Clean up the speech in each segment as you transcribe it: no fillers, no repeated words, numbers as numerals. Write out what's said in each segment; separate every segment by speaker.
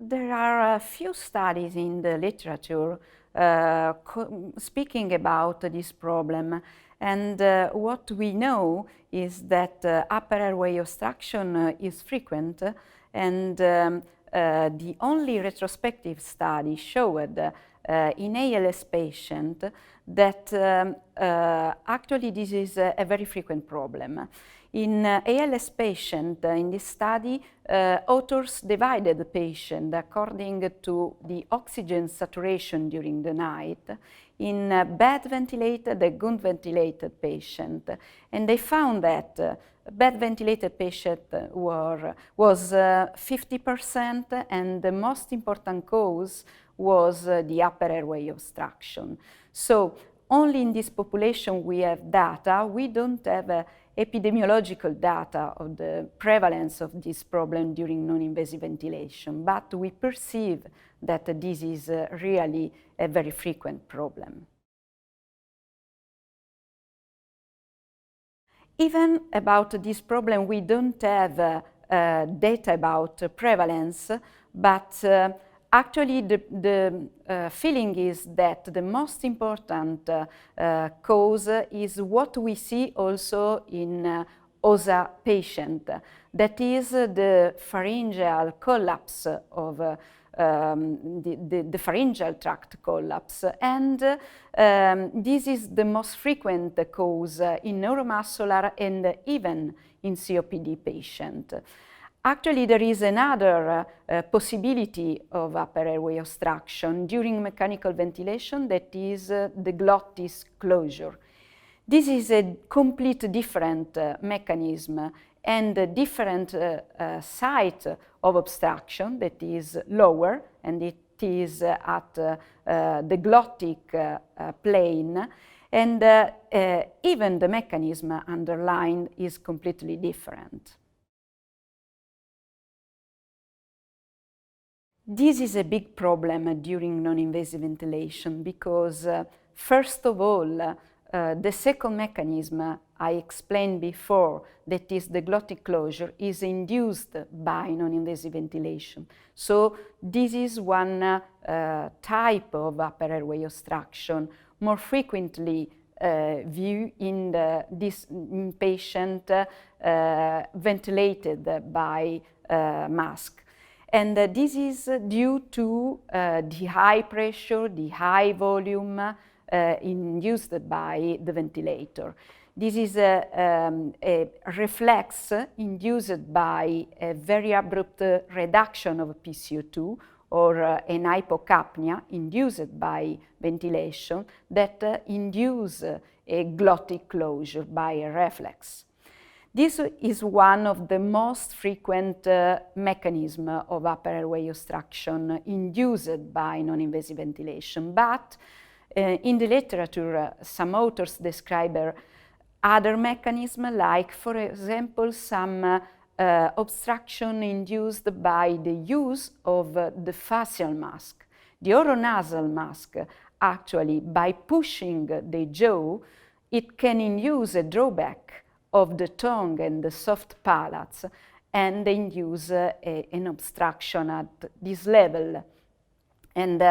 Speaker 1: There are a few studies in the literature speaking about this problem, and what we know is that upper airway obstruction is frequent, and the only retrospective study showed in ALS patient that actually this is a very frequent problem. In ALS patient, in this study, authors divided the patient according to the oxygen saturation during the night in bad ventilated and good ventilated patient. And they found that bad ventilated patient was 50%, and the most important cause was the upper airway obstruction. So only in this population we have data. We don't have epidemiological data of the prevalence of this problem during non-invasive ventilation, but we perceive that this is really a very frequent problem. Even about this problem, we don't have data about prevalence, but actually the feeling is that the most important cause is what we see also in OSA patient, that is the pharyngeal collapse of the pharyngeal tract collapse, and this is the most frequent cause in neuromuscular and even in COPD patient. Actually, there is another possibility of upper airway obstruction during mechanical ventilation, that is the glottis closure. This is a complete different mechanism and a different site of obstruction that is lower, and it is at the glottic plane, and even the mechanism underlying is completely different. This is a big problem during non-invasive ventilation because, first of all, the second mechanism I explained before, that is the glottic closure, is induced by non-invasive ventilation. So this is one type of upper airway obstruction, more frequently viewed in this patient ventilated by mask. And this is due to the high pressure, the high volume induced by the ventilator. This is a reflex induced by a very abrupt reduction of PCO2 or an hypocapnia induced by ventilation that induce a glottic closure by a reflex. This is one of the most frequent mechanisms of upper airway obstruction induced by non-invasive ventilation, but in the literature some authors describe other mechanisms, like for example some obstruction induced by the use of the facial mask. The oronasal mask, actually, by pushing the jaw, it can induce a drawback of the tongue and the soft palates and induce an obstruction at this level. And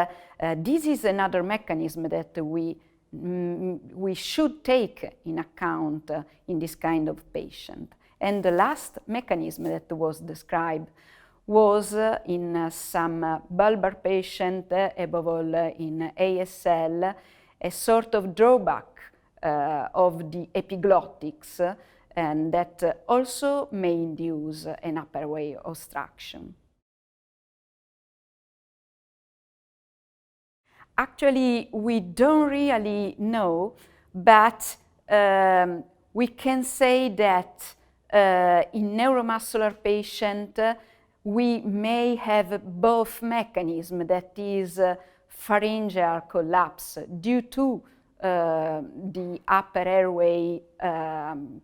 Speaker 1: this is another mechanism that we should take in account in this kind of patient. And the last mechanism that was described was in some bulbar patient, above all in ASL, a sort of drawback of the epiglottics, and that also may induce an upper airway obstruction. Actually, we don't really know, but we can say that in neuromuscular patient we may have both mechanisms, that is pharyngeal collapse due to the upper airway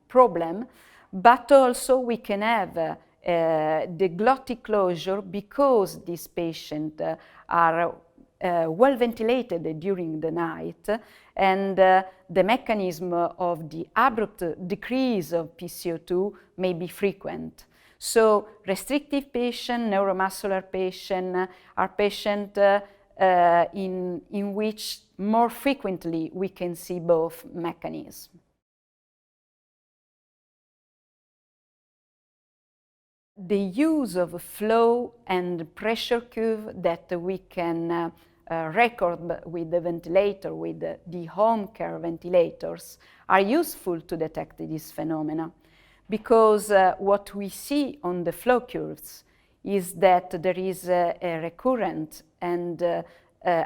Speaker 1: problem, but also we can have the glottic closure because these patients are well ventilated during the night, and the mechanism of the abrupt decrease of PCO2 may be frequent. So restrictive patient, neuromuscular patient are patients in which more frequently we can see both mechanisms. The use of a flow and pressure curve that we can record with the ventilator, with the home care ventilators, are useful to detect this phenomena, because what we see on the flow curves is that there is a recurrent and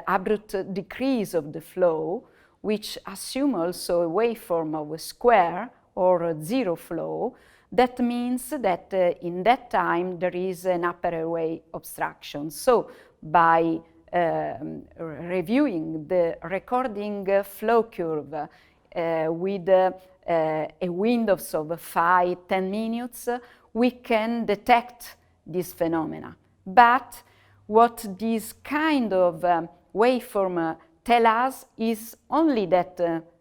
Speaker 1: abrupt decrease of the flow, which assume also a waveform of a square or a zero flow. That means that in that time there is an upper airway obstruction. So by reviewing the recording flow curve with a windows of 5-10 minutes, we can detect this phenomena. But what this kind of waveform tell us is only that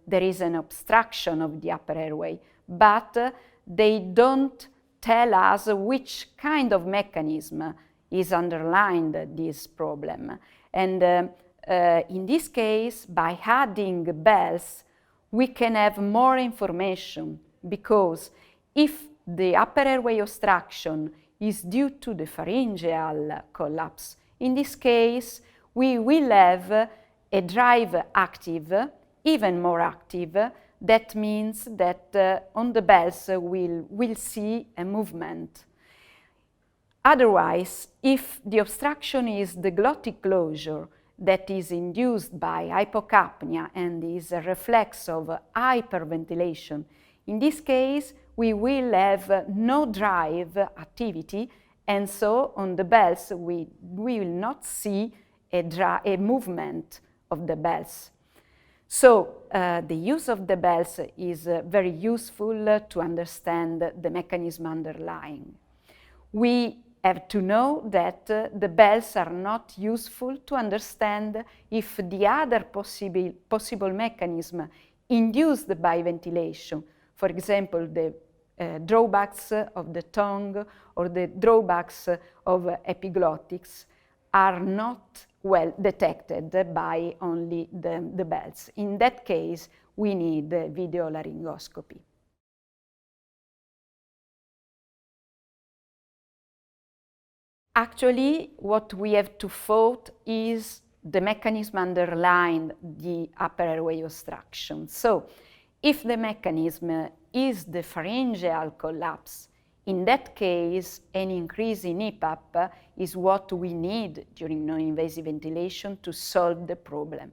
Speaker 1: there is an obstruction of the upper airway, but they don't tell us which kind of mechanism is underlying this problem. And in this case, by adding bells, we can have more information, because if the upper airway obstruction is due to the pharyngeal collapse, in this case, we will have a drive active, even more active. That means that on the bells we'll see a movement. Otherwise, if the obstruction is the glottic closure that is induced by hypocapnia and is a reflex of hyperventilation, in this case we will have no drive activity, and so on the bells we will not see a movement of the bells. So the use of the bells is very useful to understand the mechanism underlying. We have to know that the bells are not useful to understand if the other possible mechanism induced by ventilation, for example, the drawbacks of the tongue or the drawbacks of epiglottics, are not well detected by only the bells. In that case, we need video laryngoscopy. Actually, what we have to thought is the mechanism underlying the upper airway obstruction. So, if the mechanism is the pharyngeal collapse, in that case, an increase in EPAP is what we need during non-invasive ventilation to solve the problem.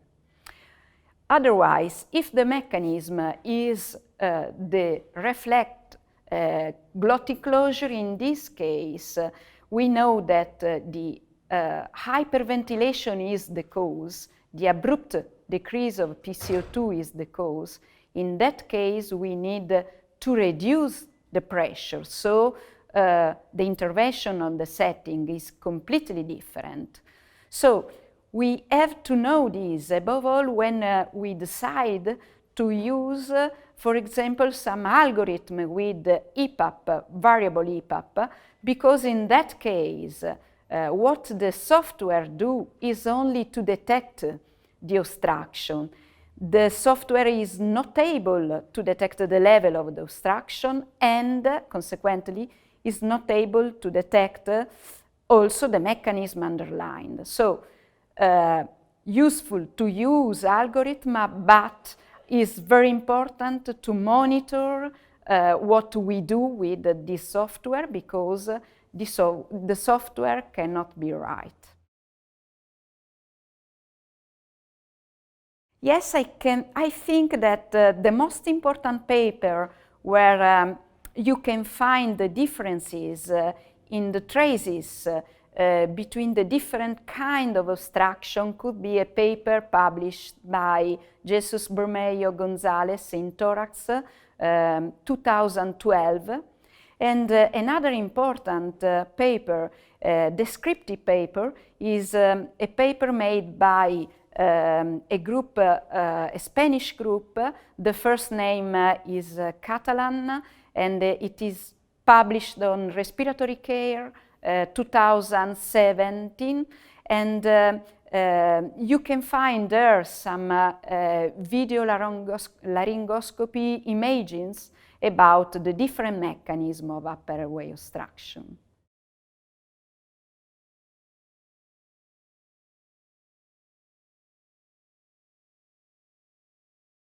Speaker 1: Otherwise, if the mechanism is the reflect glottic closure, in this case, we know that the hyperventilation is the cause, the abrupt decrease of PCO2 is the cause. In that case, we need to reduce the pressure. So the intervention on the setting is completely different. So we have to know this, above all when we decide to use, for example, some algorithm with EPAP, variable EPAP, because in that case, what the software do is only to detect the obstruction. The software is not able to detect the level of the obstruction, and consequently is not able to detect also the mechanism underlying. So useful to use algorithm, but is very important to monitor what we do with this software, because the software cannot be right. Yes, I think that the most important paper where you can find the differences in the traces between the different kind of obstruction could be a paper published by Jesus Bermejo Gonzalez in Thorax 2012. And another important paper, descriptive paper, is a paper made by a group, a Spanish group. The first name is Catalan, and it is published on respiratory care, 2017, and you can find there some video laryngoscopy images about the different mechanisms of upper airway obstruction.